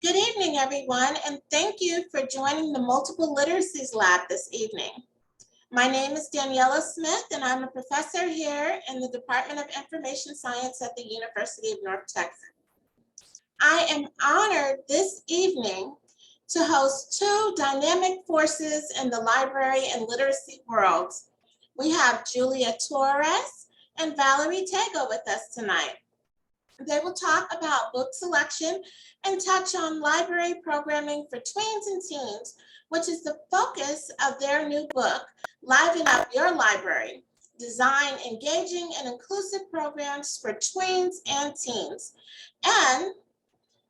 Good evening, everyone, and thank you for joining the Multiple Literacies Lab this evening. My name is Daniela Smith, and I'm a professor here in the Department of Information Science at the University of North Texas. I am honored this evening to host two dynamic forces in the library and literacy worlds. We have Julia Torres and Valerie Tagoe with us tonight. They will talk about book selection and touch on library programming for tweens and teens, which is the focus of their new book, Liven Up Your Library, Design Engaging and Inclusive Programs for Tweens and Teens. And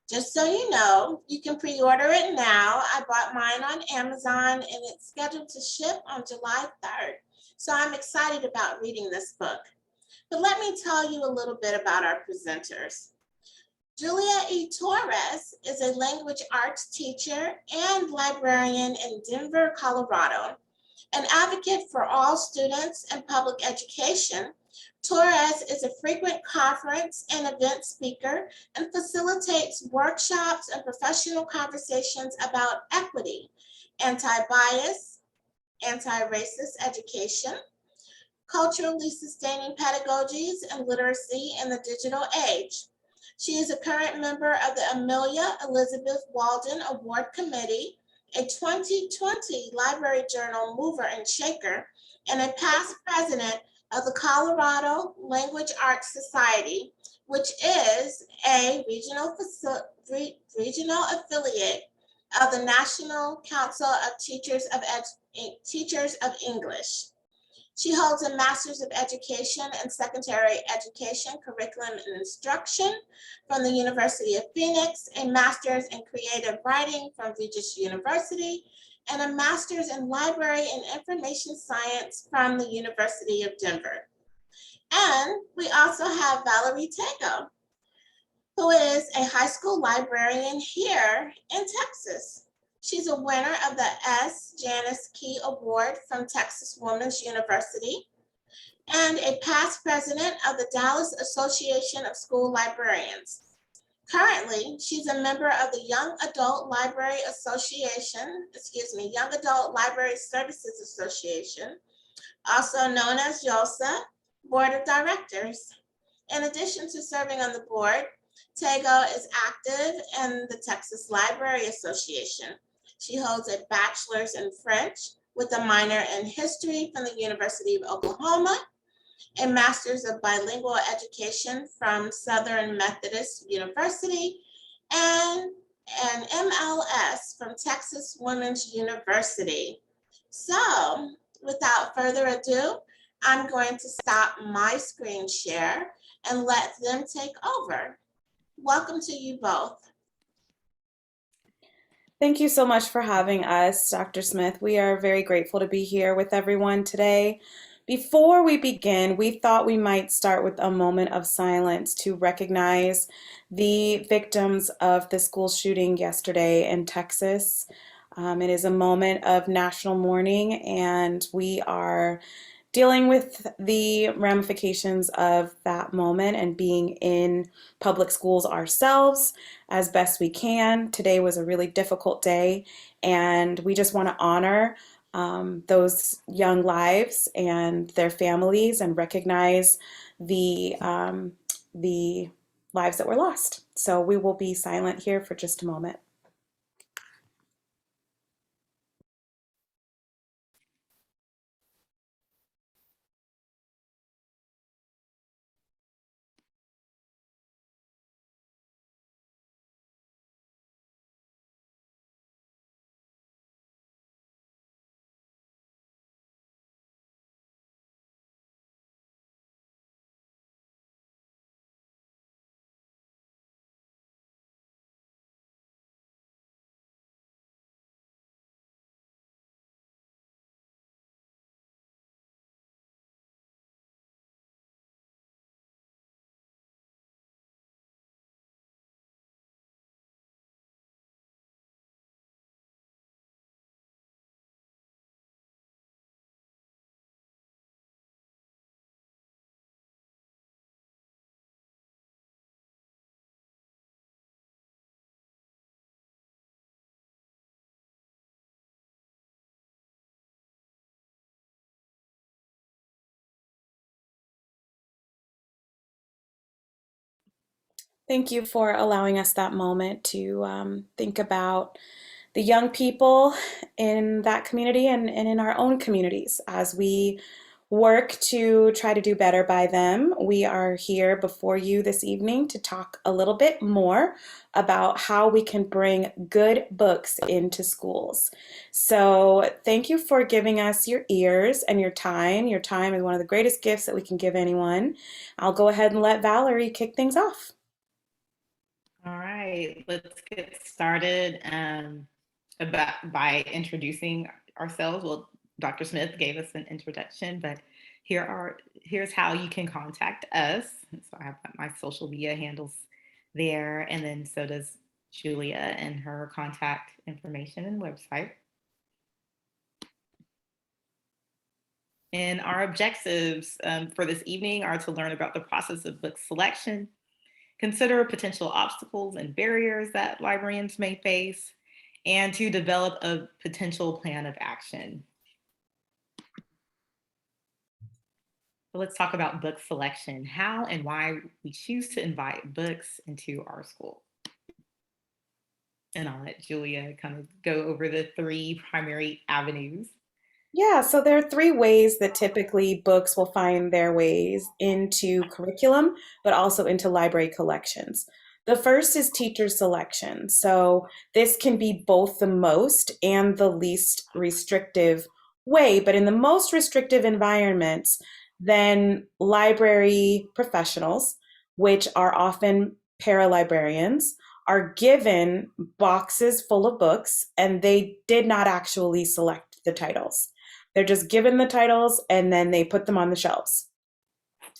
just so you know, you can pre-order it now. I bought mine on Amazon and it's scheduled to ship on July 3rd. So I'm excited about reading this book. But let me tell you a little bit about our presenters. Julia E. Torres is a language arts teacher and librarian in Denver, Colorado. An advocate for all students and public education, Torres is a frequent conference and event speaker and facilitates workshops and professional conversations about equity, anti-bias, anti-racist education, culturally sustaining pedagogies and literacy in the digital age. She is a current member of the Amelia Elizabeth Walden Award Committee, a 2020 Library Journal Mover and Shaker, and a past president of the Colorado Language Arts Society, which is a regional affiliate of the National Council of Teachers of English. She holds a Master's of Education and Secondary Education Curriculum and Instruction from the University of Phoenix, a Master's in Creative Writing from Regis University, and a Master's in Library and Information Science from the University of Denver. And we also have Valerie Tagoe, who is a high school librarian here in Texas. She's a winner of the S. Janice Key Award from Texas Women's University and a past president of the Dallas Association of School Librarians. Currently, she's a member of the Young Adult Library Services Association, also known as YOSA, Board of Directors. In addition to serving on the board, Tagoe is active in the Texas Library Association. She holds a bachelor's in French with a minor in history from the University of Oklahoma, a master's of bilingual education from Southern Methodist University, and an MLS from Texas Women's University. So without further ado, I'm going to stop my screen share and let them take over. Welcome to you both. Thank you so much for having us, Dr. Smith. We are very grateful to be here with everyone today. Before we begin, we thought we might start with a moment of silence to recognize the victims of the school shooting yesterday in Texas. It is a moment of national mourning, and we are dealing with the ramifications of that moment and being in public schools ourselves as best we can. Today was a really difficult day, and we just want to honor those young lives and their families and recognize the lives that were lost. So we will be silent here for just a moment. Thank you for allowing us that moment to think about the young people in that community and in our own communities as we work to try to do better by them. We are here before you this evening to talk a little bit more about how we can bring good books into schools. So, thank you for giving us your ears and your time. Your time is one of the greatest gifts that we can give anyone. I'll go ahead and let Valerie kick things off. All right, let's get started by introducing ourselves. Well, Dr. Smith gave us an introduction, but here's how you can contact us. So I have my social media handles there, and then so does Julia and her contact information and website. And our objectives for this evening are to learn about the process of book selection, consider potential obstacles and barriers that librarians may face, and to develop a potential plan of action. So let's talk about book selection, how and why we choose to invite books into our school. And I'll let Julia kind of go over the three primary avenues. Yeah, so there are three ways that typically books will find their ways into curriculum, but also into library collections. The first is teacher selection. So this can be both the most and the least restrictive way, but in the most restrictive environments, then library professionals, which are often paralibrarians, are given boxes full of books and they did not actually select the titles. They're just given the titles and then they put them on the shelves.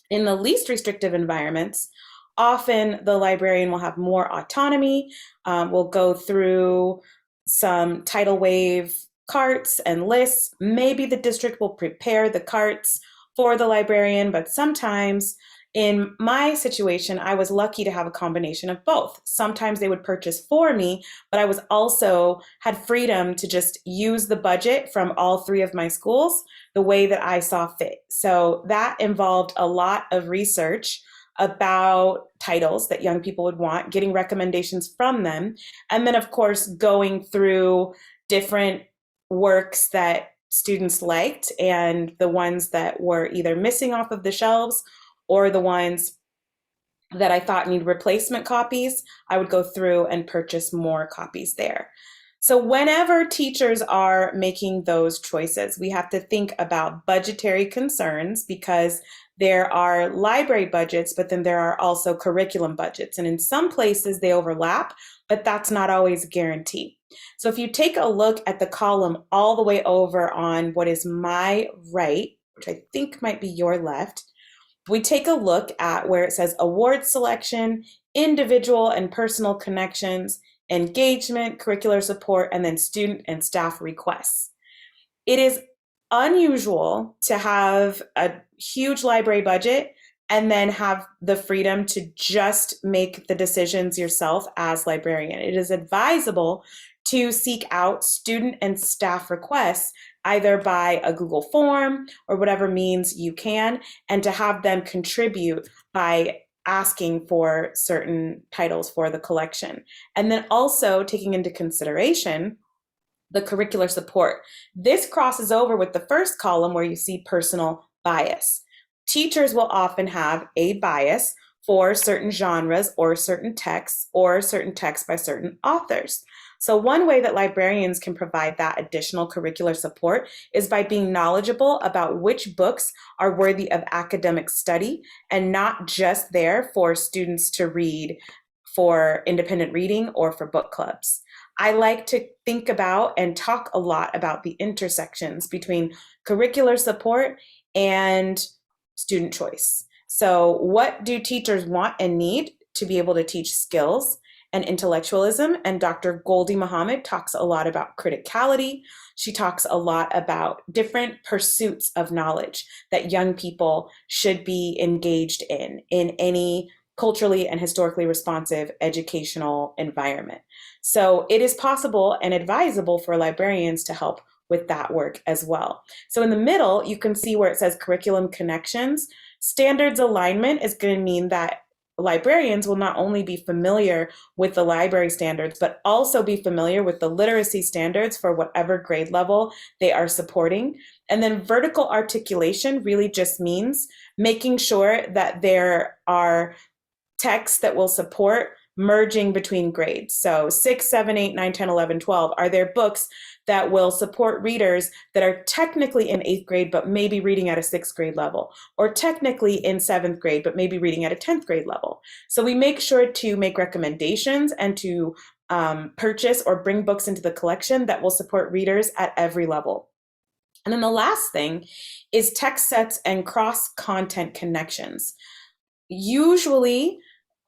In the least restrictive environments, often the librarian will have more autonomy, will go through some tidal wave carts and lists. Maybe the district will prepare the carts for the librarian, but sometimes in my situation, I was lucky to have a combination of both. Sometimes they would purchase for me, but I was also had freedom to just use the budget from all three of my schools the way that I saw fit. So that involved a lot of research about titles that young people would want, getting recommendations from them, and then of course going through different works that students liked and the ones that were either missing off of the shelves or the ones that I thought need replacement copies, I would go through and purchase more copies there. So whenever teachers are making those choices, we have to think about budgetary concerns because there are library budgets, but then there are also curriculum budgets. And in some places they overlap, but that's not always a guarantee. So if you take a look at the column all the way over on what is my right, which I think might be your left, we take a look at where it says award selection, individual and personal connections, engagement, curricular support, and then student and staff requests. It is unusual to have a huge library budget and then have the freedom to just make the decisions yourself as librarian. It is advisable to seek out student and staff requests either by a Google form or whatever means you can, and to have them contribute by asking for certain titles for the collection. And then also taking into consideration the curricular support. This crosses over with the first column where you see personal bias. Teachers will often have a bias for certain genres or certain texts by certain authors. So one way that librarians can provide that additional curricular support is by being knowledgeable about which books are worthy of academic study and not just there for students to read for independent reading or for book clubs. I like to think about and talk a lot about the intersections between curricular support and student choice. So what do teachers want and need to be able to teach skills and intellectualism? And Dr. Goldie Muhammad talks a lot about criticality. She talks a lot about different pursuits of knowledge that young people should be engaged in any culturally and historically responsive educational environment. So it is possible and advisable for librarians to help with that work as well. So in the middle, you can see where it says curriculum connections. Standards alignment is going to mean that librarians will not only be familiar with the library standards, but also be familiar with the literacy standards for whatever grade level they are supporting. And then vertical articulation really just means making sure that there are texts that will support merging between grades. So 6, 7, 8, 9, 10, 11, 12. Are there books that will support readers that are technically in 8th grade, but maybe reading at a 6th grade level, or technically in 7th grade, but maybe reading at a 10th grade level? So we make sure to make recommendations and to purchase or bring books into the collection that will support readers at every level. And then the last thing is text sets and cross-content connections. Usually,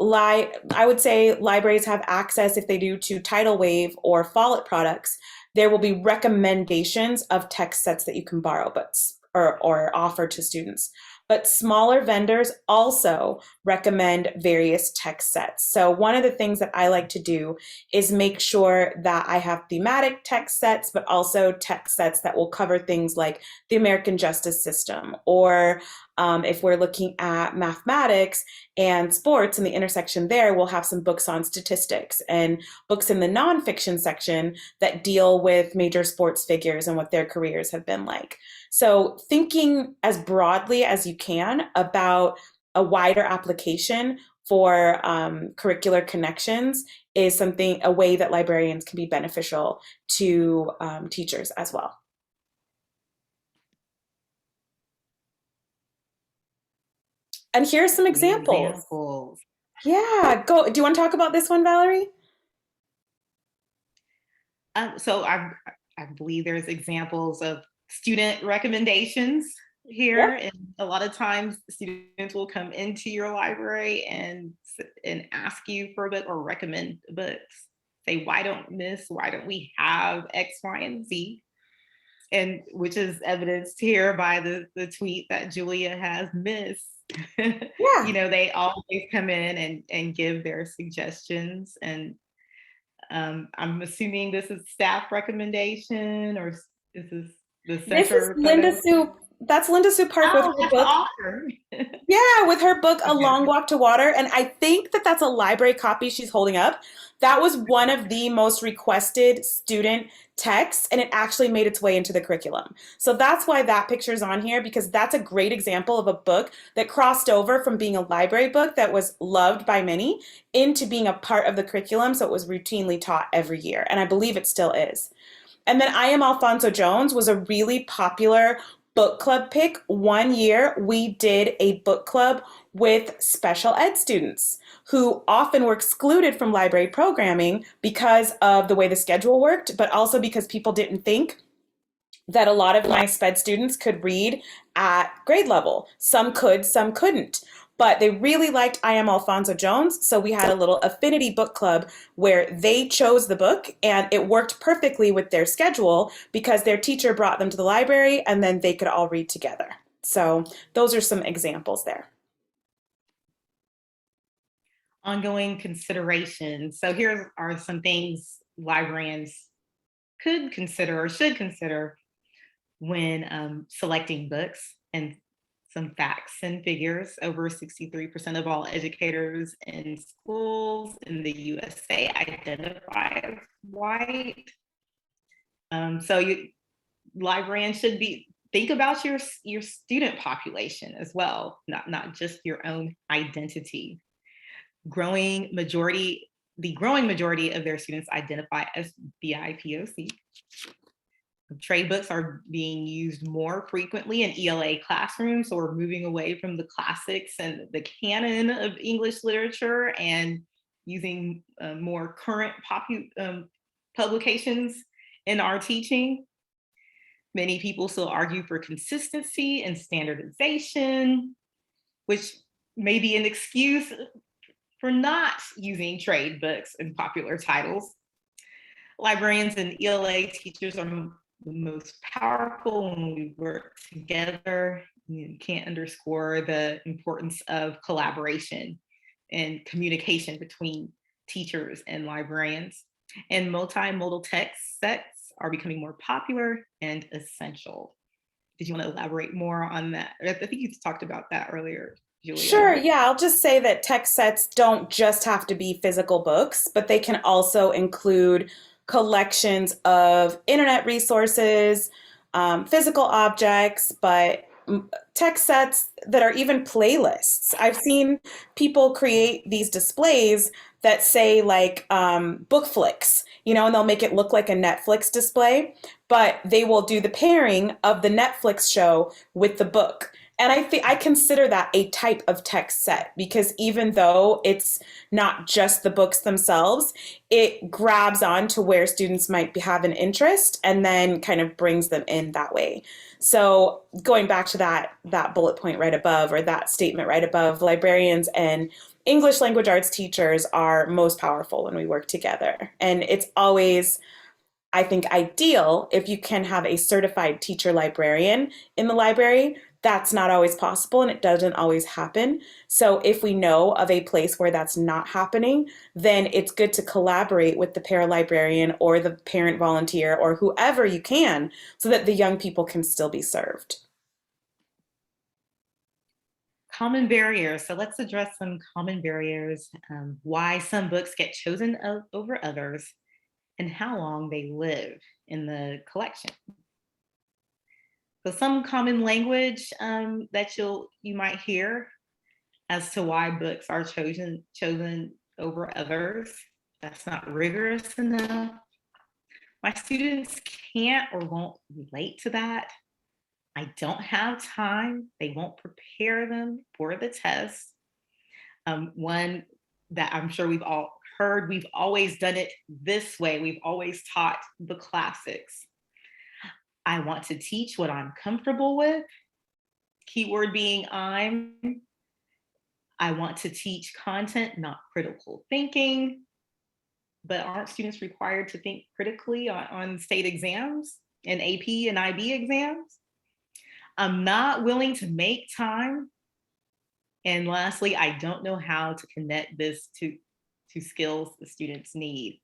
I would say libraries have access, if they do, to Tidal Wave or Follett products. There will be recommendations of text sets that you can borrow, or offer to students. But smaller vendors also recommend various text sets. So one of the things that I like to do is make sure that I have thematic text sets, but also text sets that will cover things like the American justice system, or if we're looking at mathematics and sports and the intersection there, we'll have some books on statistics and books in the nonfiction section that deal with major sports figures and what their careers have been like. So thinking as broadly as you can about a wider application for curricular connections is a way that librarians can be beneficial to teachers as well. And here's some examples. Yeah, go. Do you want to talk about this one, Valerie? So I believe there's examples of student recommendations here, and a lot of times students will come into your library and ask you for a book or recommend books. Say, why don't we have X, Y, and Z? And which is evidenced here by the tweet that Julia has missed. Yeah. You know, they always come in and give their suggestions. And I'm assuming this is staff recommendation, or this is the center. This is Linda Sue. That's Linda Sue Park with her book. Author. Yeah, with her book, A Long Walk to Water. And I think that that's a library copy she's holding up. That was one of the most requested student texts, and it actually made its way into the curriculum. So that's why that picture's on here, because that's a great example of a book that crossed over from being a library book that was loved by many into being a part of the curriculum. So it was routinely taught every year, and I believe it still is. And then I Am Alfonso Jones was a really popular book club pick. One year we did a book club with special ed students who often were excluded from library programming because of the way the schedule worked, but also because people didn't think that a lot of my sped students could read at grade level. Some could, some couldn't. But they really liked I Am Alfonso Jones, so we had a little affinity book club where they chose the book, and it worked perfectly with their schedule because their teacher brought them to the library and then they could all read together. So those are some examples there. Ongoing considerations. So here are some things librarians could consider or should consider when selecting books, and some facts and figures. Over 63% of all educators in schools in the USA identify as white. Librarians should think about your student population as well, not just your own identity. The growing majority of their students identify as BIPOC. Trade books are being used more frequently in ELA classrooms, so we're moving away from the classics and the canon of English literature and using more current publications in our teaching. Many people still argue for consistency and standardization, which may be an excuse for not using trade books and popular titles. Librarians and ELA teachers are the most powerful when we work together. You can't underscore the importance of collaboration and communication between teachers and librarians. And multimodal text sets are becoming more popular and essential. Did you want to elaborate more on that? I think you talked about that earlier. Julia? Sure, yeah, I'll just say that text sets don't just have to be physical books, but they can also include collections of internet resources, physical objects, but text sets that are even playlists. I've seen people create these displays that say like book flicks, and they'll make it look like a Netflix display, but they will do the pairing of the Netflix show with the book. And I think I consider that a type of text set because even though it's not just the books themselves, it grabs on to where students might have an interest and then kind of brings them in that way. So going back to that bullet point right above, or that statement right above, librarians and English language arts teachers are most powerful when we work together. And it's always, I think, ideal if you can have a certified teacher librarian in the library. That's not always possible and it doesn't always happen. So if we know of a place where that's not happening, then it's good to collaborate with the paralibrarian or the parent volunteer or whoever you can so that the young people can still be served. Common barriers. So let's address some common barriers, why some books get chosen over others, and how long they live in the collection. So some common language that you might hear as to why books are chosen over others. That's not rigorous enough. My students can't or won't relate to that. I don't have time. They won't prepare them for the test. One that I'm sure we've all heard, we've always done it this way. We've always taught the classics. I want to teach what I'm comfortable with. Keyword being I want to teach content, not critical thinking. But aren't students required to think critically on state exams and AP and IB exams? I'm not willing to make time. And lastly, I don't know how to connect this to skills the students need.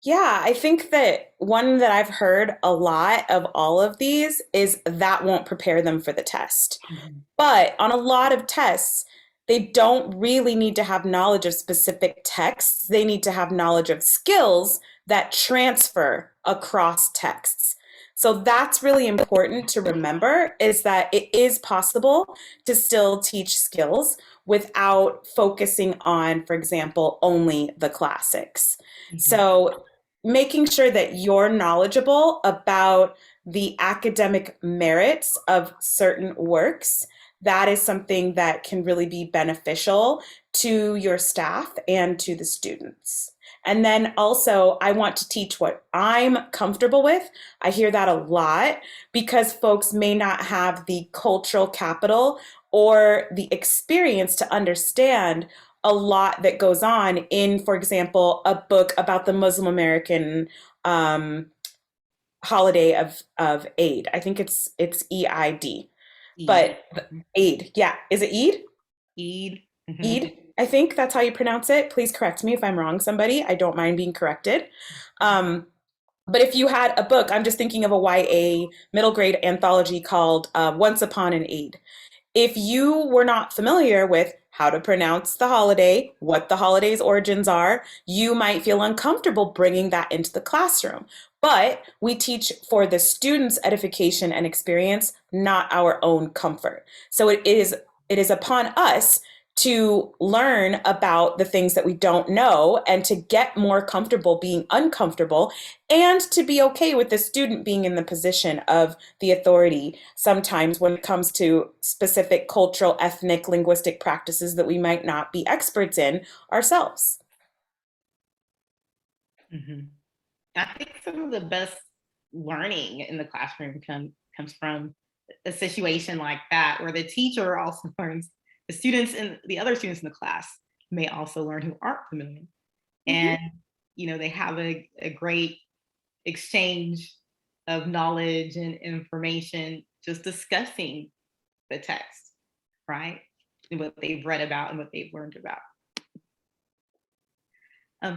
Yeah, I think that one that I've heard a lot of all of these is that won't prepare them for the test. Mm-hmm. But on a lot of tests, they don't really need to have knowledge of specific texts. They need to have knowledge of skills that transfer across texts. So that's really important to remember, is that it is possible to still teach skills without focusing on, for example, only the classics. Mm-hmm. So making sure that you're knowledgeable about the academic merits of certain works, that is something that can really be beneficial to your staff and to the students. And then also, I want to teach what I'm comfortable with. I hear that a lot because folks may not have the cultural capital or the experience to understand a lot that goes on in, for example, a book about the Muslim American holiday of Eid. I think it's Eid. But Eid, yeah. Is it Eid? Eid. Mm-hmm. Eid. I think that's how you pronounce it. Please correct me if I'm wrong, somebody. I don't mind being corrected. But if you had a book, I'm just thinking of a YA middle grade anthology called Once Upon an Eid. If you were not familiar with how to pronounce the holiday, what the holiday's origins are, you might feel uncomfortable bringing that into the classroom. But we teach for the students' edification and experience, not our own comfort. So it is upon us to learn about the things that we don't know and to get more comfortable being uncomfortable and to be okay with the student being in the position of the authority sometimes when it comes to specific cultural, ethnic, linguistic practices that we might not be experts in ourselves. Mm-hmm. I think some of the best learning in the classroom comes from a situation like that, where the teacher also learns. The students and the other students in the class may also learn who aren't familiar. Mm-hmm. And, they have a great exchange of knowledge and information just discussing the text, right? And what they've read about and what they've learned about.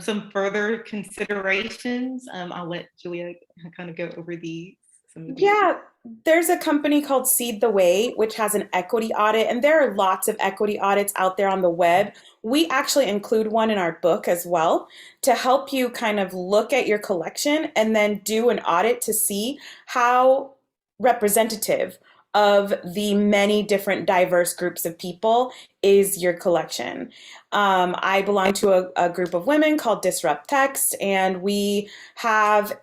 Some further considerations. I'll let Julia kind of go over these. Yeah, There's a company called Seed the Way, which has an equity audit, and there are lots of equity audits out there on the web. We actually include one in our book as well to help you kind of look at your collection and then do an audit to see how representative of the many different diverse groups of people is your collection. I belong to a group of women called Disrupt Text, and we have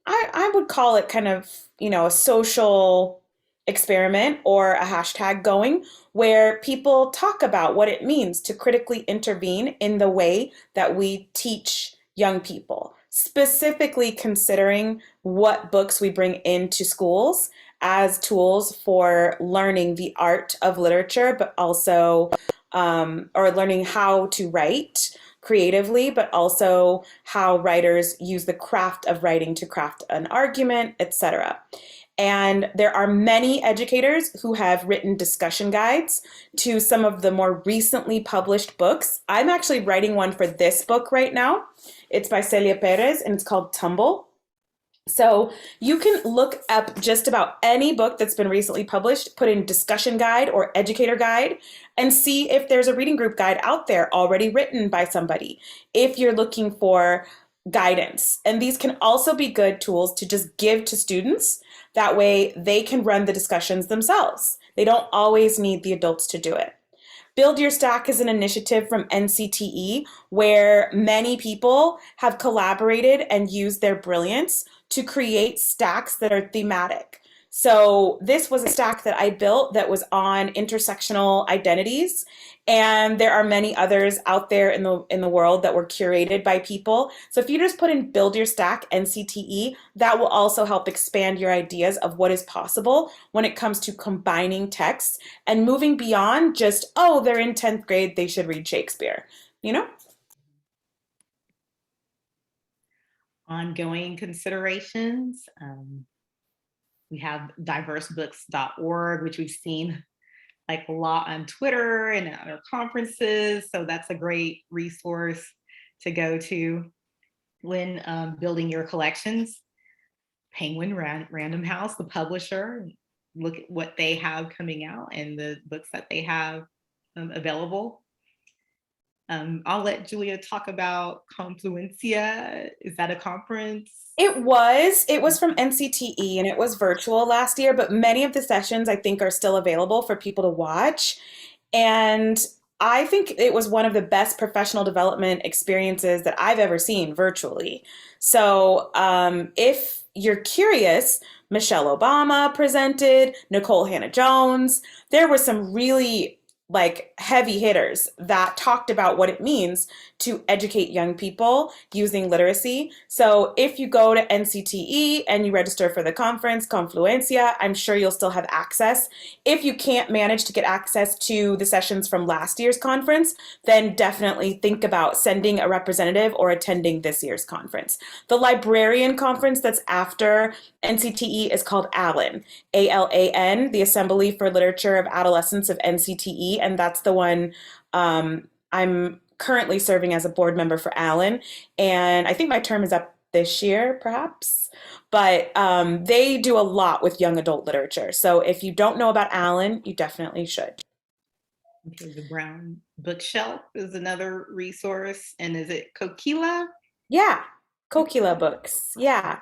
I would call it kind of, a social experiment or a hashtag going where people talk about what it means to critically intervene in the way that we teach young people, specifically considering what books we bring into schools as tools for learning the art of literature, but also, or learning how to write creatively, but also how writers use the craft of writing to craft an argument, etc. And there are many educators who have written discussion guides to some of the more recently published books. I'm actually writing one for this book right now. It's by Celia Perez and it's called Tumble. So you can look up just about any book that's been recently published, put in discussion guide or educator guide, and see if there's a reading group guide out there already written by somebody, if you're looking for guidance. And these can also be good tools to just give to students. That way they can run the discussions themselves. They don't always need the adults to do it. Build Your Stack is an initiative from NCTE where many people have collaborated and used their brilliance to create stacks that are thematic. So this was a stack that I built that was on intersectional identities, and there are many others out there in the world that were curated by people. So if you just put in Build Your Stack NCTE, that will also help expand your ideas of what is possible when it comes to combining texts and moving beyond just, oh, they're in 10th grade, they should read Shakespeare, Ongoing considerations. We have diversebooks.org, which we've seen like a lot on Twitter and at other conferences. So that's a great resource to go to when building your collections. Penguin Random House, the publisher, look at what they have coming out and the books that they have available. I'll let Julia talk about Confluencia. Is that a conference? It was from NCTE and it was virtual last year, but many of the sessions I think are still available for people to watch. And I think it was one of the best professional development experiences that I've ever seen virtually. So if you're curious, Michelle Obama presented, Nicole Hannah-Jones. There were some really heavy hitters that talked about what it means to educate young people using literacy. So if you go to NCTE and you register for the conference, Confluencia, I'm sure you'll still have access. If you can't manage to get access to the sessions from last year's conference, then definitely think about sending a representative or attending this year's conference. The librarian conference that's after NCTE is called ALAN, ALAN, the Assembly for Literature of Adolescents of NCTE, and that's the one I'm currently serving as a board member for ALAN, and I think my term is up this year, perhaps. But they do a lot with young adult literature. So if you don't know about ALAN, you definitely should. Okay, the Brown Bookshelf is another resource. And is it Kokila? Yeah, Kokila Books. Yeah.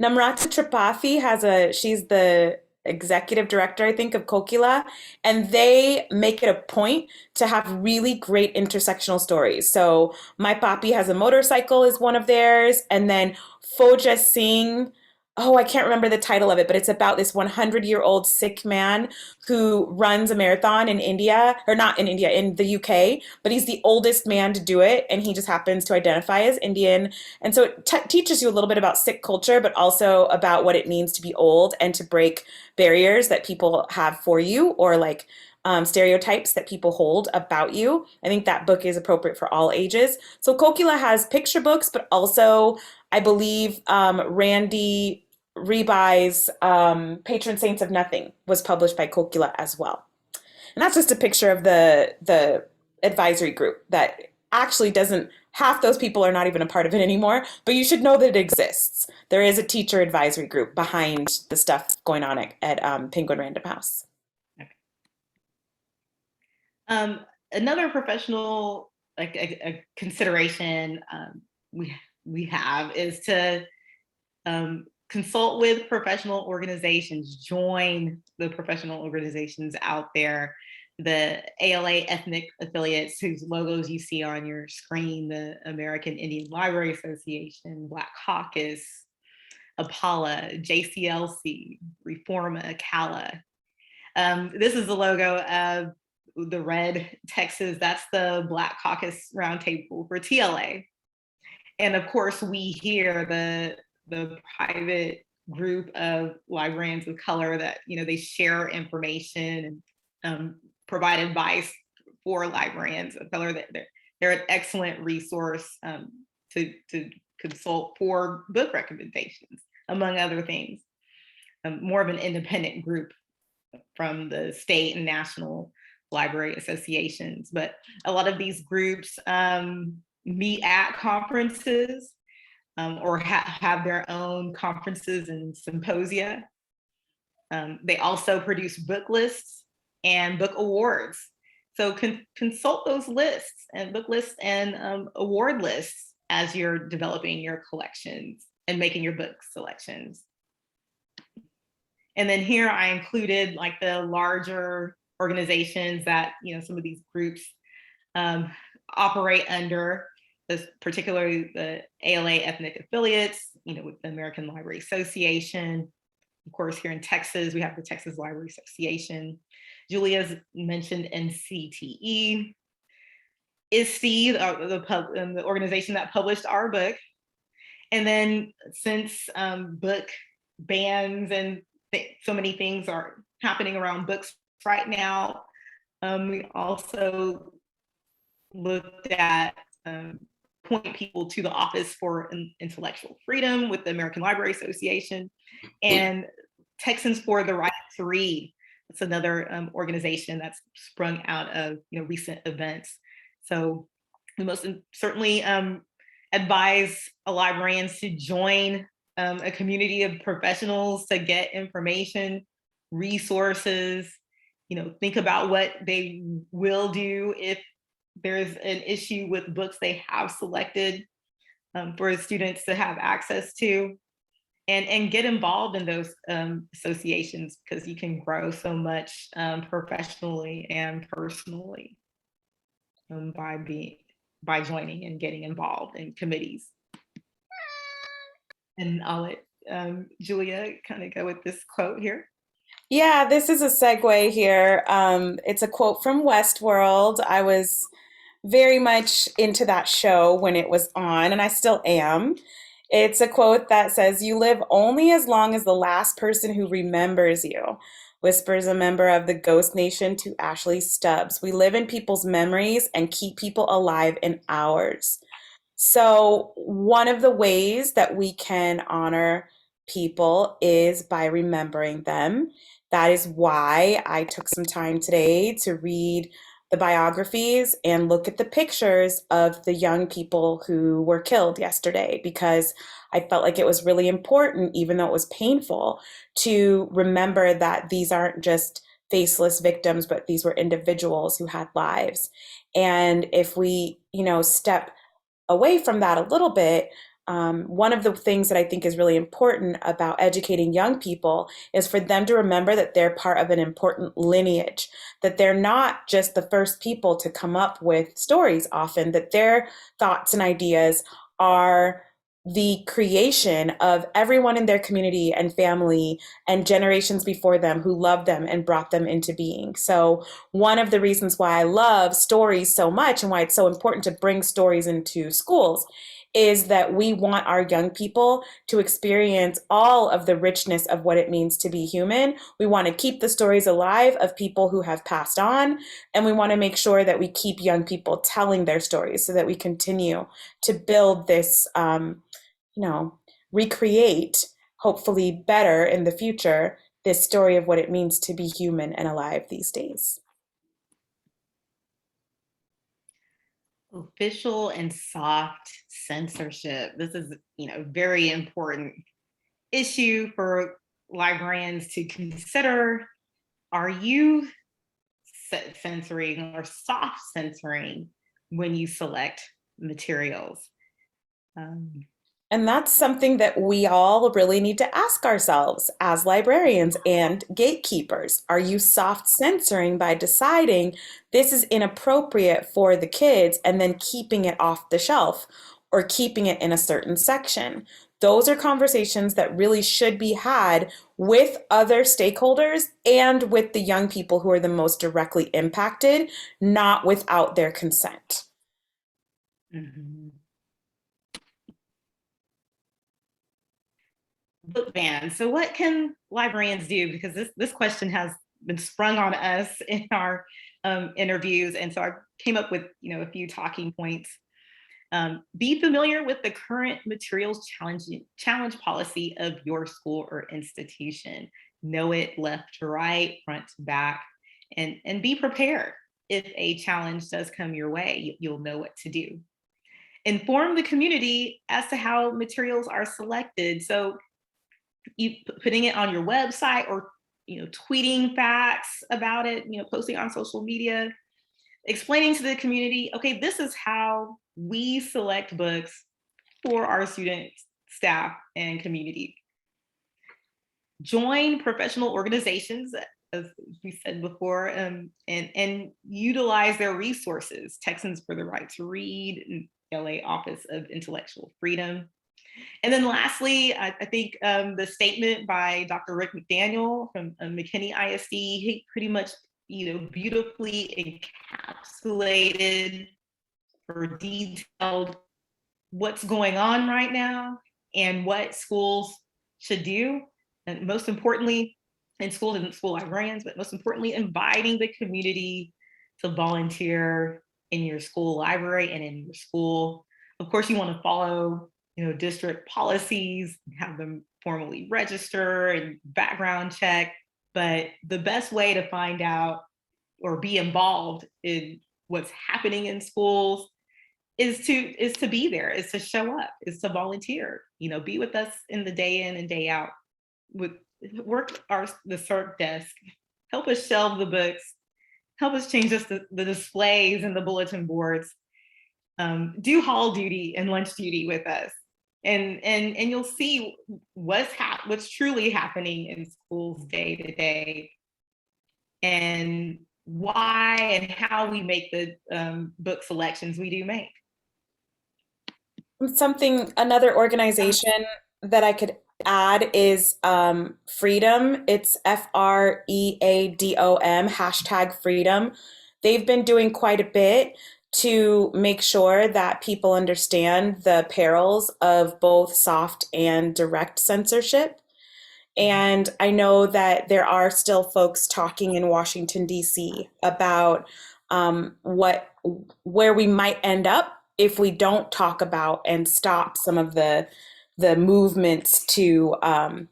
Namrata Tripathi she's the executive director, I think, of Kokila, and they make it a point to have really great intersectional stories. So My Papi Has a Motorcycle is one of theirs, and then Foja Singh, oh, I can't remember the title of it, but it's about this 100-year-old Sikh man who runs a marathon in India, or not in India, in the UK, but he's the oldest man to do it, and he just happens to identify as Indian. And so it teaches you a little bit about Sikh culture, but also about what it means to be old and to break barriers that people have for you, or stereotypes that people hold about you. I think that book is appropriate for all ages. So Kokila has picture books, but also I believe Randy Rebai's Patron Saints of Nothing was published by Kokila as well. And that's just a picture of the advisory group that actually doesn't half those people are not even a part of it anymore, but you should know that it exists. There is a teacher advisory group behind the stuff going on at Penguin Random House. Another professional like a consideration we have is to consult with professional organizations, join the professional organizations out there, the ALA ethnic affiliates whose logos you see on your screen, the American Indian Library Association, Black Caucus, APALA, JCLC, Reforma, CALA. This is the logo of the red Texas. That's the Black Caucus Roundtable for TLA. And of course, we here, the private group of librarians of color that, they share information and provide advice for librarians of color. They're an excellent resource to consult for book recommendations, among other things. More of an independent group from the state and national library associations. But a lot of these groups meet at conferences or have their own conferences and symposia. They also produce book lists and book awards. So consult those lists and book lists and award lists as you're developing your collections and making your book selections. And then here I included like the larger organizations that, some of these groups operate under, particularly the ALA ethnic affiliates, with the American Library Association. Of course, here in Texas, we have the Texas Library Association. Julia's mentioned NCTE. ISTE, the organization that published our book. And then since book bans and so many things are happening around books right now, we also looked at point people to the Office for Intellectual Freedom with the American Library Association, and Texans for the Right to Read. That's another organization that's sprung out of recent events. So we most certainly advise librarians to join a community of professionals to get information, resources, think about what they will do if there's an issue with books they have selected for students to have access to, and get involved in those associations, because you can grow so much professionally and personally by joining and getting involved in committees. And I'll let Julia kind of go with this quote here. Yeah, this is a segue here. It's a quote from Westworld. I was very much into that show when it was on, and I still am. It's a quote that says, "You live only as long as the last person who remembers you," whispers a member of the Ghost Nation to Ashley Stubbs. "We live in people's memories and keep people alive in ours." So one of the ways that we can honor people is by remembering them. That is why I took some time today to read the biographies and look at the pictures of the young people who were killed yesterday, because I felt like it was really important, even though it was painful, to remember that these aren't just faceless victims, but these were individuals who had lives. And if we, step away from that a little bit, one of the things that I think is really important about educating young people is for them to remember that they're part of an important lineage, that they're not just the first people to come up with stories often, that their thoughts and ideas are the creation of everyone in their community and family and generations before them who loved them and brought them into being. So one of the reasons why I love stories so much and why it's so important to bring stories into schools is that we want our young people to experience all of the richness of what it means to be human. We want to keep the stories alive of people who have passed on, and we want to make sure that we keep young people telling their stories so that we continue to build this, recreate, hopefully better in the future, this story of what it means to be human and alive these days. Official and soft censorship. This is, very important issue for librarians to consider. Are you censoring or soft censoring when you select materials? And that's something that we all really need to ask ourselves as librarians and gatekeepers. Are you soft censoring by deciding this is inappropriate for the kids and then keeping it off the shelf or keeping it in a certain section? Those are conversations that really should be had with other stakeholders and with the young people who are the most directly impacted, not without their consent. Mm-hmm. Book ban. So what can librarians do? Because this question has been sprung on us in our interviews. And so I came up with, a few talking points. Be familiar with the current materials challenge policy of your school or institution. Know it left to right, front to back, and be prepared. If a challenge does come your way, you'll know what to do. Inform the community as to how materials are selected. So you putting it on your website or tweeting facts about it, posting on social media, explaining to the community, okay, this is how we select books for our students, staff, and community. Join professional organizations, as we said before, and utilize their resources. Texans for the Right to Read, and LA Office of Intellectual Freedom. And then lastly, I think the statement by Dr. Rick McDaniel from McKinney ISD, he pretty much, beautifully encapsulated or detailed what's going on right now and what schools should do. And most importantly, in schools and school librarians, but most importantly, inviting the community to volunteer in your school library and in your school. Of course, you want to follow district policies, have them formally register and background check. But the best way to find out or be involved in what's happening in schools is to be there, is to show up, is to volunteer. Be with us in the day in and day out. Work the CERC desk, help us shelve the books, help us change the displays and the bulletin boards. Do hall duty and lunch duty with us. And you'll see what's truly happening in schools day to day, and why and how we make the book selections we do make. Another organization that I could add is Freedom. It's FREADOM, #Freedom. They've been doing quite a bit to make sure that people understand the perils of both soft and direct censorship. And I know that there are still folks talking in Washington, D.C. about where we might end up if we don't talk about and stop some of the movements to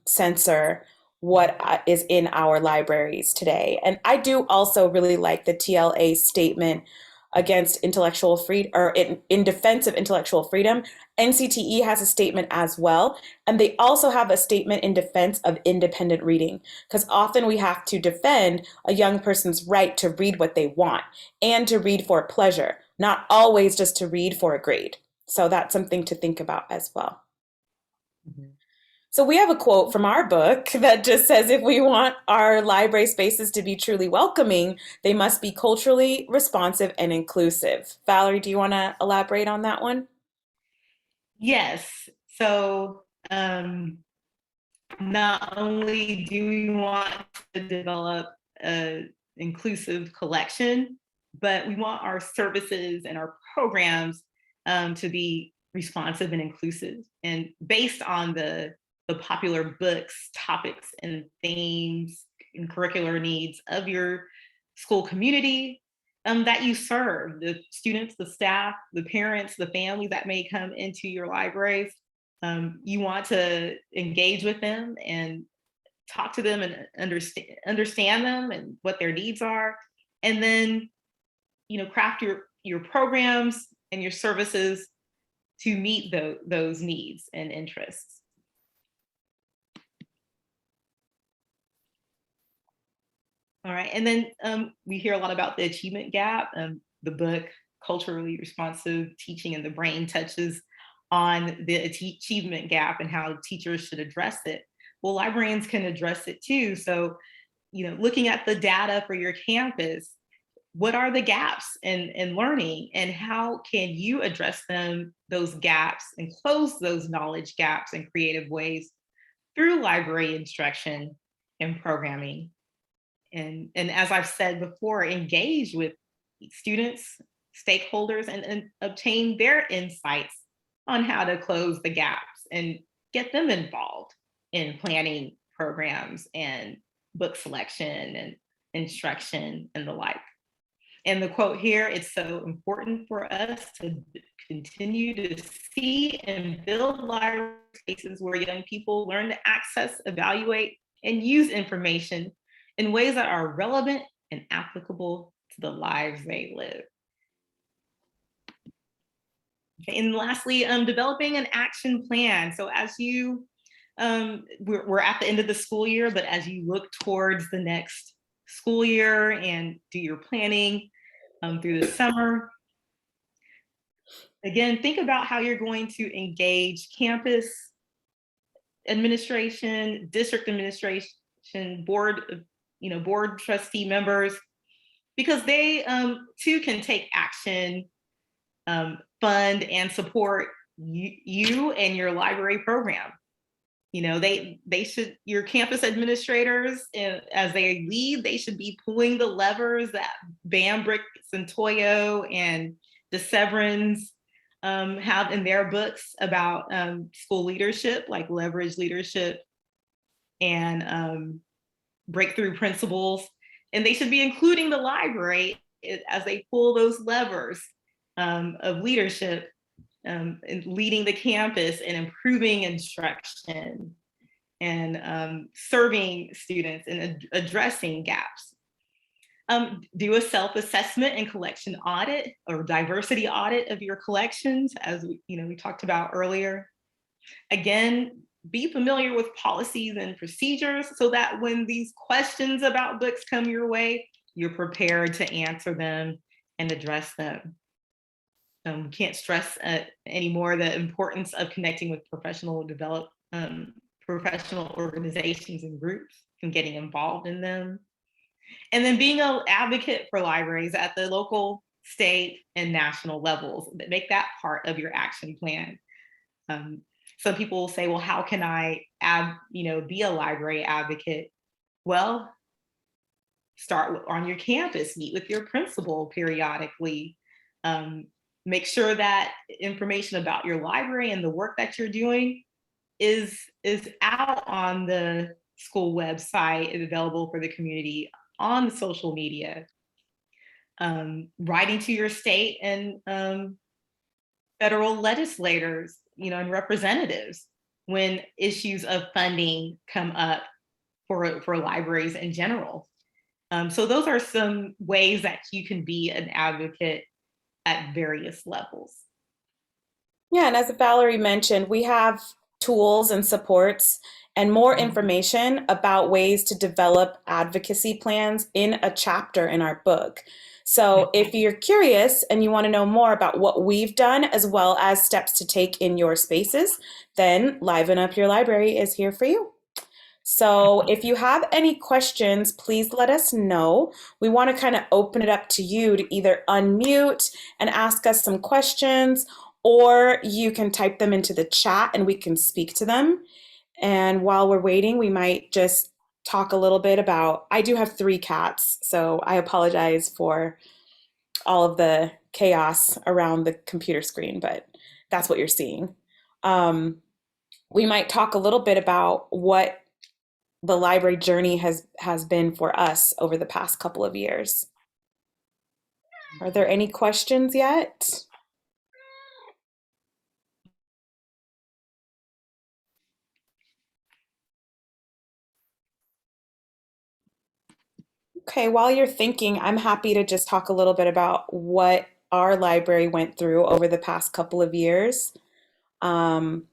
censor what is in our libraries today. And I do also really like the TLA statement against intellectual freedom, or in defense of intellectual freedom. NCTE has a statement as well, and they also have a statement in defense of independent reading, because often we have to defend a young person's right to read what they want and to read for pleasure, not always just to read for a grade. So that's something to think about as well. Mm-hmm. So we have a quote from our book that just says, if we want our library spaces to be truly welcoming, they must be culturally responsive and inclusive. Valerie, do you want to elaborate on that one? Yes. So not only do we want to develop an inclusive collection, but we want our services and our programs to be responsive and inclusive, and based on the popular books, topics, and themes and curricular needs of your school community that you serve, the students, the staff, the parents, the families that may come into your libraries. You want to engage with them and talk to them and understand them and what their needs are, and then craft your programs and your services to meet those needs and interests. All right, and then we hear a lot about the achievement gap. The book, Culturally Responsive Teaching in the Brain, touches on the achievement gap and how teachers should address it. Well, librarians can address it too. So, looking at the data for your campus, what are the gaps in learning, and how can you address those gaps and close those knowledge gaps in creative ways through library instruction and programming? And as I've said before, engage with students, stakeholders, and obtain their insights on how to close the gaps and get them involved in planning programs and book selection and instruction and the like. And the quote here, it's so important for us to continue to see and build library spaces where young people learn to access, evaluate, and use information in ways that are relevant and applicable to the lives they live. Okay, and lastly, developing an action plan. So as you, we're at the end of the school year, but as you look towards the next school year and do your planning through the summer, again, think about how you're going to engage campus administration, district administration, board trustee members, because they too can take action, fund and support you and your library program. They should, your campus administrators, as they lead, they should be pulling the levers that Bambrick and Toyo and DeSeverins have in their books about school leadership, like leverage leadership and breakthrough principles. And they should be including the library as they pull those levers of leadership and leading the campus and improving instruction and serving students and addressing gaps. Do a self-assessment and collection audit or diversity audit of your collections, as we talked about earlier. Again, be familiar with policies and procedures so that when these questions about books come your way, you're prepared to answer them and address them. Can't stress anymore the importance of connecting with professional organizations and groups and getting involved in them. And then being an advocate for libraries at the local, state, and national levels. Make that part of your action plan. Some people will say, well, how can I be a library advocate? Well, start on your campus, meet with your principal periodically. Make sure that information about your library and the work that you're doing is out on the school website and available for the community on the social media. Writing to your state and federal legislators, and representatives when issues of funding come up for libraries in general. So those are some ways that you can be an advocate at various levels. Yeah, and as Valerie mentioned, we have tools and supports and more information about ways to develop advocacy plans in a chapter in our book. So if you're curious and you want to know more about what we've done as well as steps to take in your spaces, then Liven Up Your Library is here for you. So if you have any questions, please let us know. We want to kind of open it up to you to either unmute and ask us some questions, or you can type them into the chat and we can speak to them. And while we're waiting, we might just talk a little bit about, I do have 3 cats, so I apologize for all of the chaos around the computer screen, but that's what you're seeing. We might talk a little bit about what the library journey has been for us over the past couple of years. Are there any questions yet? Okay, while you're thinking, I'm happy to just talk a little bit about what our library went through over the past couple of years. Um,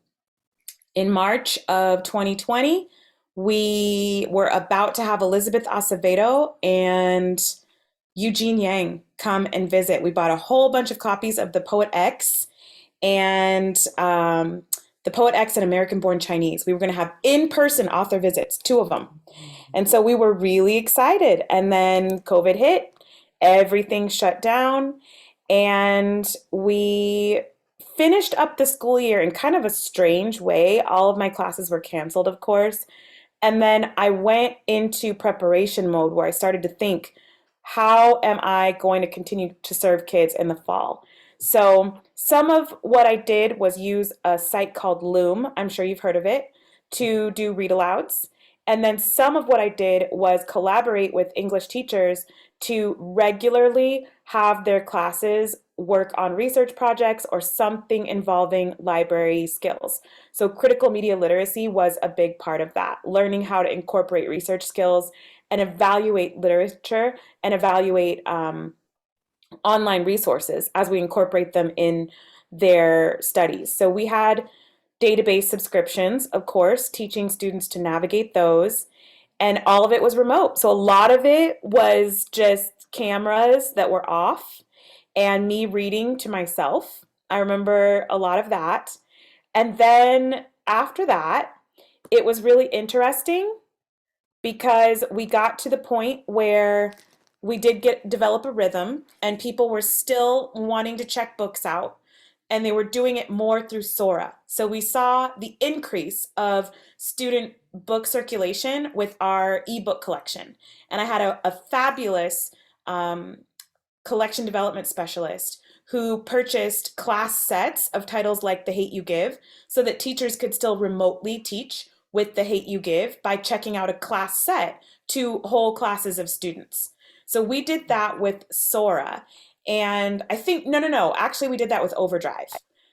in March of 2020, we were about to have Elizabeth Acevedo and Eugene Yang come and visit. We bought a whole bunch of copies of The Poet X and The Poet X and American Born Chinese. We were going to have in-person author visits, two of them. And so we were really excited. And then COVID hit, everything shut down, and we finished up the school year in kind of a strange way. All of my classes were canceled, of course. And then I went into preparation mode where I started to think, how am I going to continue to serve kids in the fall? So some of what I did was use a site called Loom, I'm sure you've heard of it, to do read alouds. And then some of what I did was collaborate with English teachers to regularly have their classes work on research projects or something involving library skills. So critical media literacy was a big part of that, learning how to incorporate research skills and evaluate literature and evaluate online resources as we incorporate them in their studies. So we had database subscriptions, of course, teaching students to navigate those, and all of it was remote. So a lot of it was just cameras that were off and me reading to myself. I remember a lot of that. And then after that, it was really interesting because we got to the point where we did develop a rhythm and people were still wanting to check books out, and they were doing it more through Sora. So we saw the increase of student book circulation with our ebook collection. And I had a fabulous collection development specialist who purchased class sets of titles like The Hate You Give so that teachers could still remotely teach with The Hate You Give by checking out a class set to whole classes of students. So we did that with Sora. And I think, no, actually we did that with Overdrive.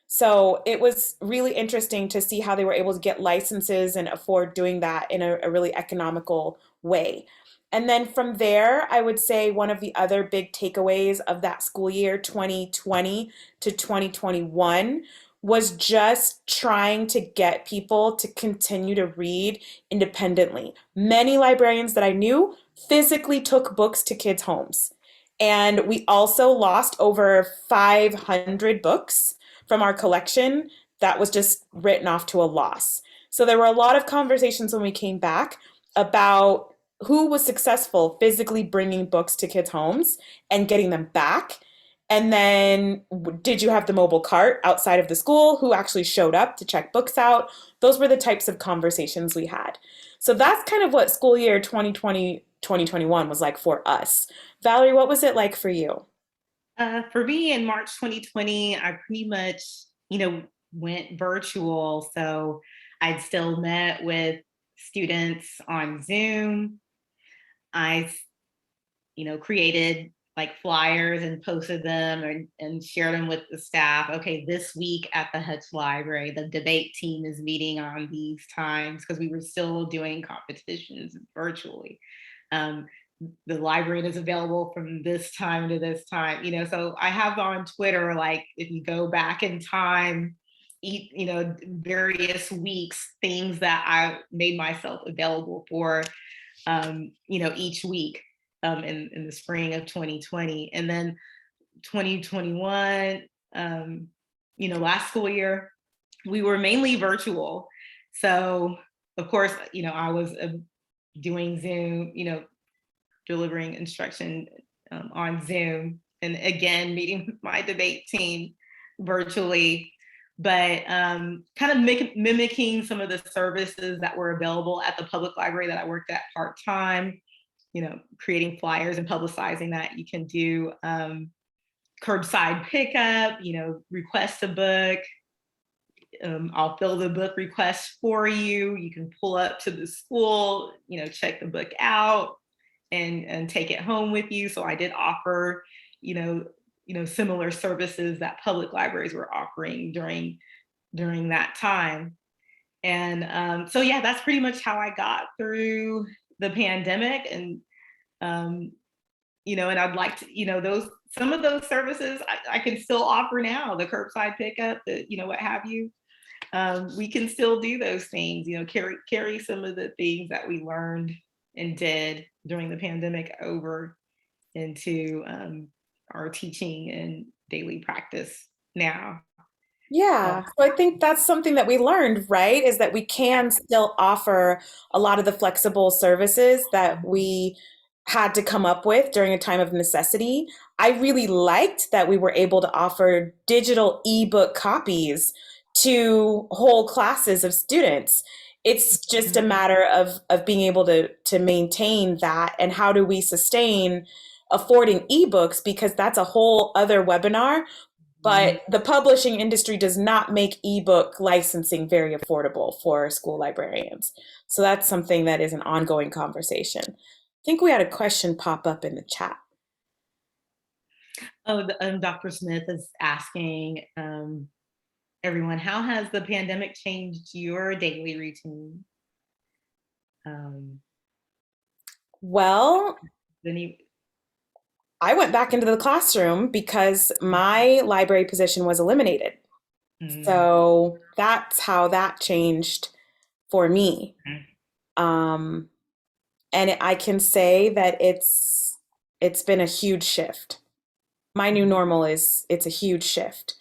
So it was really interesting to see how they were able to get licenses and afford doing that in a really economical way. And then from there, I would say one of the other big takeaways of that school year, 2020 to 2021, was just trying to get people to continue to read independently. Many librarians that I knew physically took books to kids' homes. And we also lost over 500 books from our collection that was just written off to a loss. So there were a lot of conversations when we came back about who was successful physically bringing books to kids' homes and getting them back. And then did you have the mobile cart outside of the school? Who actually showed up to check books out? Those were the types of conversations we had. So that's kind of what school year 2020, 2021 was like for us. Valerie, what was it like for you? For me in March 2020, I pretty much, went virtual. So I'd still met with students on Zoom. I, created like flyers and posted them and shared them with the staff. Okay, this week at the Hutch Library, the debate team is meeting on these times because we were still doing competitions virtually. The library is available from this time to this time, so I have on Twitter, like if you go back in time, various weeks, things that I made myself available for, each week in the spring of 2020. And then 2021, last school year, we were mainly virtual. So of course, I was doing Zoom, delivering instruction on Zoom, and again, meeting my debate team virtually, but kind of mimicking some of the services that were available at the public library that I worked at part-time, creating flyers and publicizing that you can do curbside pickup, request a book. I'll fill the book request for you. You can pull up to the school, check the book out and take it home with you. So I did offer, similar services that public libraries were offering during that time. And so yeah, that's pretty much how I got through the pandemic. And and I'd like to, some of those services I can still offer now, the curbside pickup, what have you. We can still do those things, carry some of the things that we learned and did during the pandemic over into our teaching and daily practice now. Yeah, so I think that's something that we learned, right? Is that we can still offer a lot of the flexible services that we had to come up with during a time of necessity. I really liked that we were able to offer digital ebook copies to whole classes of students. It's just a matter of being able to maintain that, and how do we sustain affording ebooks, because that's a whole other webinar. But the publishing industry does not make ebook licensing very affordable for school librarians. So that's something that is an ongoing conversation. I think we had a question pop up in the chat. Oh, Dr. Smith is asking everyone, how has the pandemic changed your daily routine? Well, Any, I went back into the classroom because my library position was eliminated. So that's how that changed for me. And I can say that it's been a huge shift. My new normal it's a huge shift.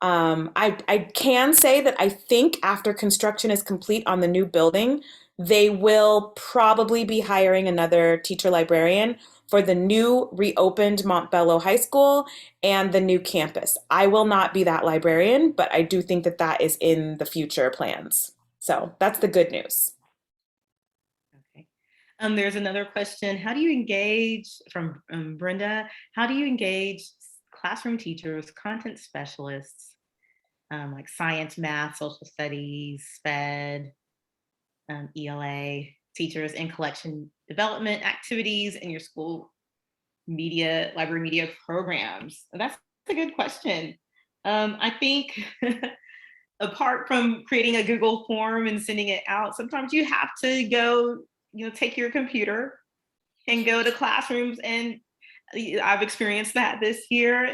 I can say that I think after construction is complete on the new building, they will probably be hiring another teacher librarian for the new reopened Montbello High School and the new campus. I will not be that librarian, but I do think that that is in the future plans. So that's the good news. okay. There's another question. How do you engage, from Brenda, how do you engage classroom teachers, content specialists, like science, math, social studies, SPED, ELA, teachers in collection development activities in your school media, library media programs? That's a good question. I think apart from creating a Google form and sending it out, sometimes you have to go, take your computer and go to classrooms. And I've experienced that this year,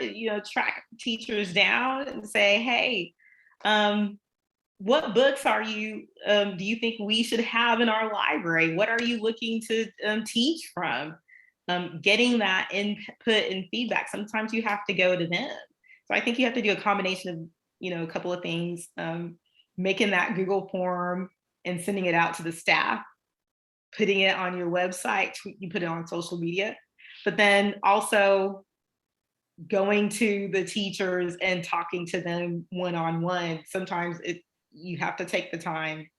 track teachers down and say, hey, what books are you, do you think we should have in our library? What are you looking to teach from? Getting that input and feedback. Sometimes you have to go to them. So I think you have to do a combination of, a couple of things, making that Google form and sending it out to the staff, putting it on your website, you put it on social media, but then also going to the teachers and talking to them one-on-one. Sometimes you have to take the time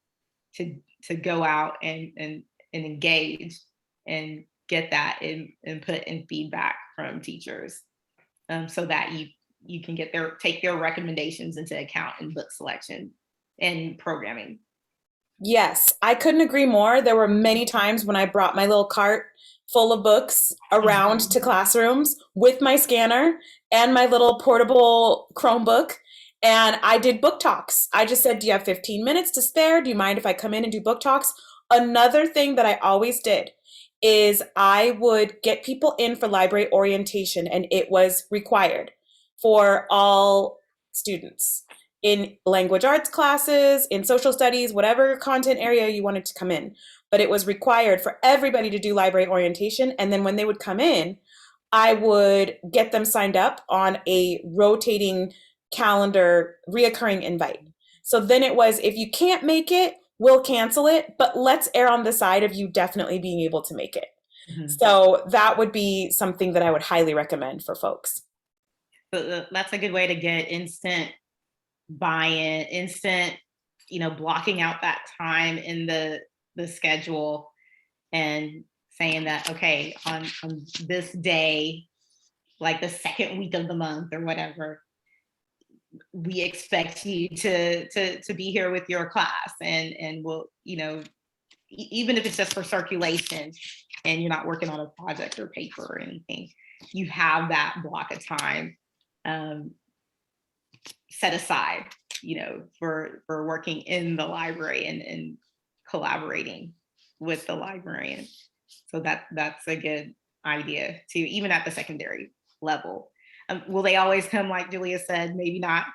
to go out and engage and get that input and feedback from teachers, so that you can take their recommendations into account in book selection and programming. Yes, I couldn't agree more. There were many times when I brought my little cart full of books around to classrooms with my scanner and my little portable Chromebook, and I did book talks. I just said, do you have 15 minutes to spare? Do you mind if I come in and do book talks? Another thing that I always did is I would get people in for library orientation, and it was required for all students in language arts classes, in social studies, whatever content area you wanted to come in. But it was required for everybody to do library orientation. And then when they would come in, I would get them signed up on a rotating calendar, reoccurring invite. So then it was, if you can't make it, we'll cancel it, but let's err on the side of you definitely being able to make it. So that would be something that I would highly recommend for folks. But that's a good way to get instant buy-in, instant, blocking out that time in the schedule and saying that, okay, on this day, like the second week of the month or whatever, we expect you to be here with your class, and we'll, even if it's just for circulation and you're not working on a project or paper or anything, you have that block of time set aside, for working in the library and collaborating with the librarian. So that's a good idea too, even at the secondary level. Will they always come, like Julia said? Maybe not,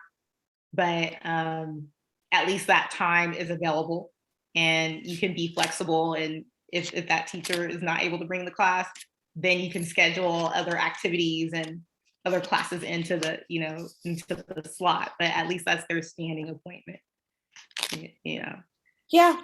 but at least that time is available and you can be flexible. And if that teacher is not able to bring the class, then you can schedule other activities and other classes into the, into the slot, but at least that's their standing appointment, Yeah.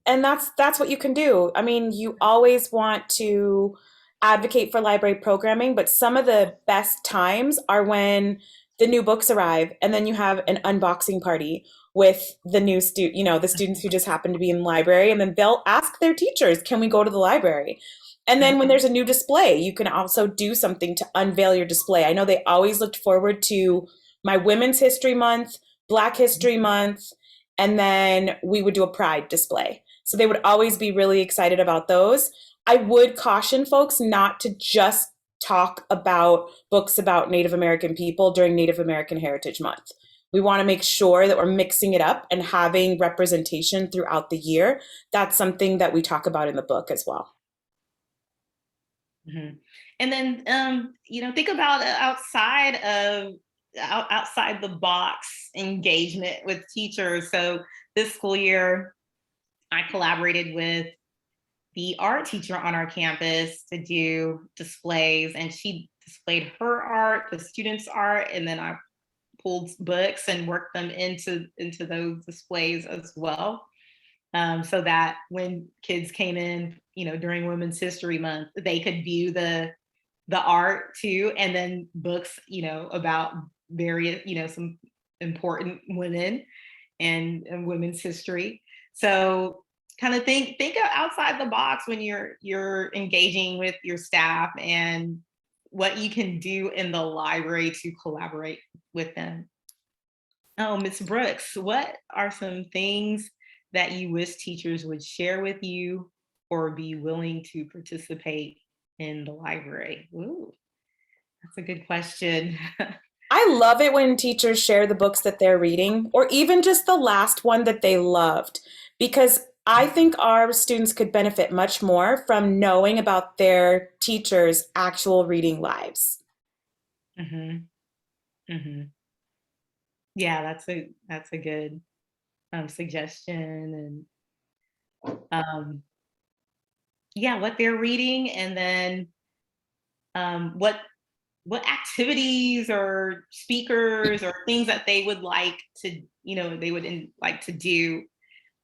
And that's what you can do. I mean, you always want to advocate for library programming, but some of the best times are when the new books arrive and then you have an unboxing party with the new the students who just happen to be in the library, and then they'll ask their teachers, "Can we go to the library?" And then when there's a new display, you can also do something to unveil your display. I know they always looked forward to my Women's History Month, Black History Month, and then we would do a Pride display. So they would always be really excited about those. I would caution folks not to just talk about books about Native American people during Native American Heritage Month. We want to make sure that we're mixing it up and having representation throughout the year. That's something that we talk about in the book as well. Mm-hmm. And then, think about outside the box engagement with teachers. So this school year, I collaborated with the art teacher on our campus to do displays, and she displayed her art, the students' art, and then I pulled books and worked them into those displays as well. So that when kids came in, during Women's History Month, they could view the art too, and then books, about various, some important women and women's history. So kind of think outside the box when you're engaging with your staff and what you can do in the library to collaborate with them. Oh, Ms. Brooks, what are some things that you wish teachers would share with you or be willing to participate in the library? Ooh, that's a good question. I love it when teachers share the books that they're reading, or even just the last one that they loved, because I think our students could benefit much more from knowing about their teachers' actual reading lives. Mm-hmm. Mm-hmm. Yeah, that's a good suggestion, and what they're reading, and then what activities or speakers or things that they would like to like to do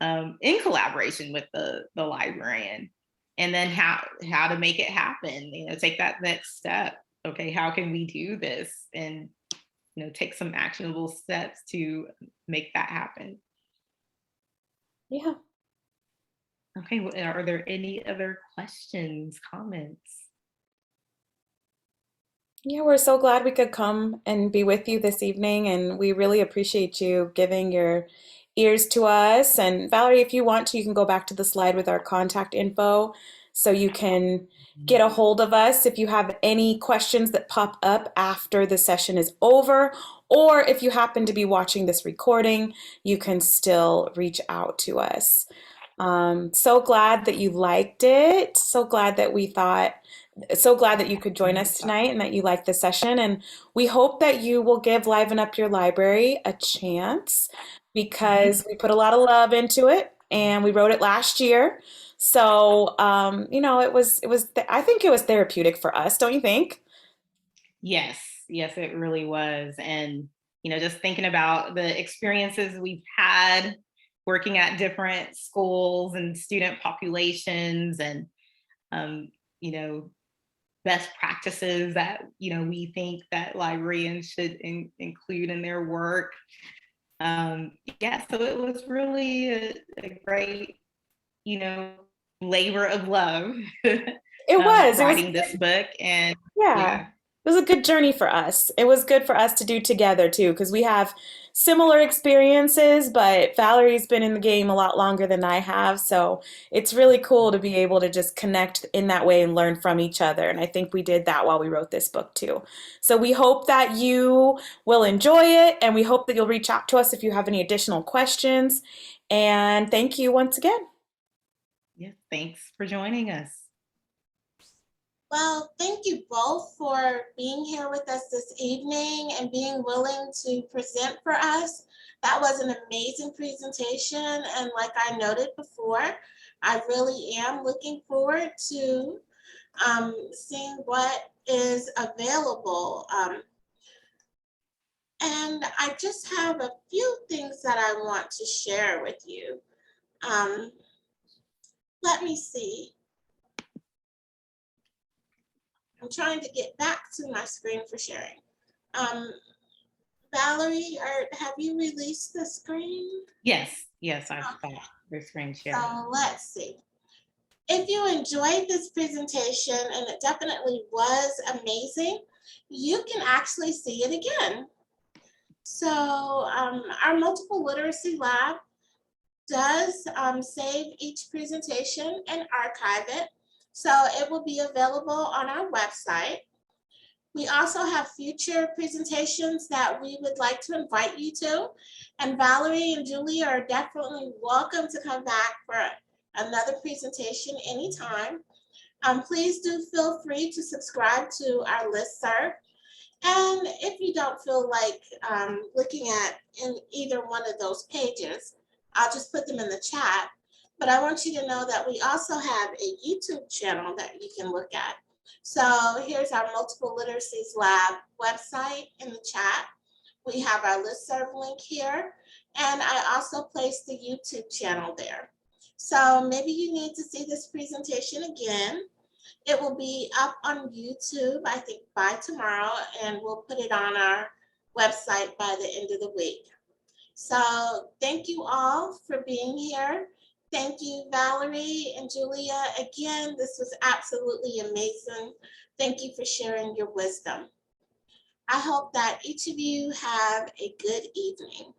in collaboration with the librarian, and then how to make it happen, take that next step. Okay, how can we do this, and take some actionable steps to make that happen. Yeah. Okay, are there any other questions, comments? Yeah, we're so glad we could come and be with you this evening, and we really appreciate you giving your ears to us. And Valerie, if you want to, you can go back to the slide with our contact info so you can get a hold of us if you have any questions that pop up after the session is over, or if you happen to be watching this recording, you can still reach out to us. So glad that you liked it. So glad that you could join us tonight and that you liked the session. And we hope that you will give Liven Up Your Library a chance, because we put a lot of love into it and we wrote it last year. So, I think it was therapeutic for us, don't you think? Yes, it really was. And, just thinking about the experiences we've had working at different schools and student populations, and, best practices that, we think that librarians should include in their work. So it was really a great, labor of love. It was. Writing this book, and Yeah. It was a good journey for us. It was good for us to do together too, because we have similar experiences, but Valerie's been in the game a lot longer than I have. So it's really cool to be able to just connect in that way and learn from each other. And I think we did that while we wrote this book too. So we hope that you will enjoy it, and we hope that you'll reach out to us if you have any additional questions. And thank you once again. Yeah, thanks for joining us. Well, thank you both for being here with us this evening and being willing to present for us. That was an amazing presentation. And like I noted before, I really am looking forward to seeing what is available. And I just have a few things that I want to share with you. Let me see. I'm trying to get back to my screen for sharing. Valerie, have you released the screen? Yes, yes, I've Okay. got the screen share. So let's see. If you enjoyed this presentation, and it definitely was amazing, you can actually see it again. So our multiple literacy lab does save each presentation and archive it. So it will be available on our website. We also have future presentations that we would like to invite you to. And Valerie and Julie are definitely welcome to come back for another presentation anytime. Please do feel free to subscribe to our listserv. And if you don't feel like looking at in either one of those pages, I'll just put them in the chat. But I want you to know that we also have a YouTube channel that you can look at. So here's our Multiple Literacies Lab website in the chat. We have our listserv link here, and I also placed the YouTube channel there. So maybe you need to see this presentation again. It will be up on YouTube, I think, by tomorrow, and we'll put it on our website by the end of the week. So thank you all for being here. Thank you, Valerie and Julia. Again, this was absolutely amazing. Thank you for sharing your wisdom. I hope that each of you have a good evening.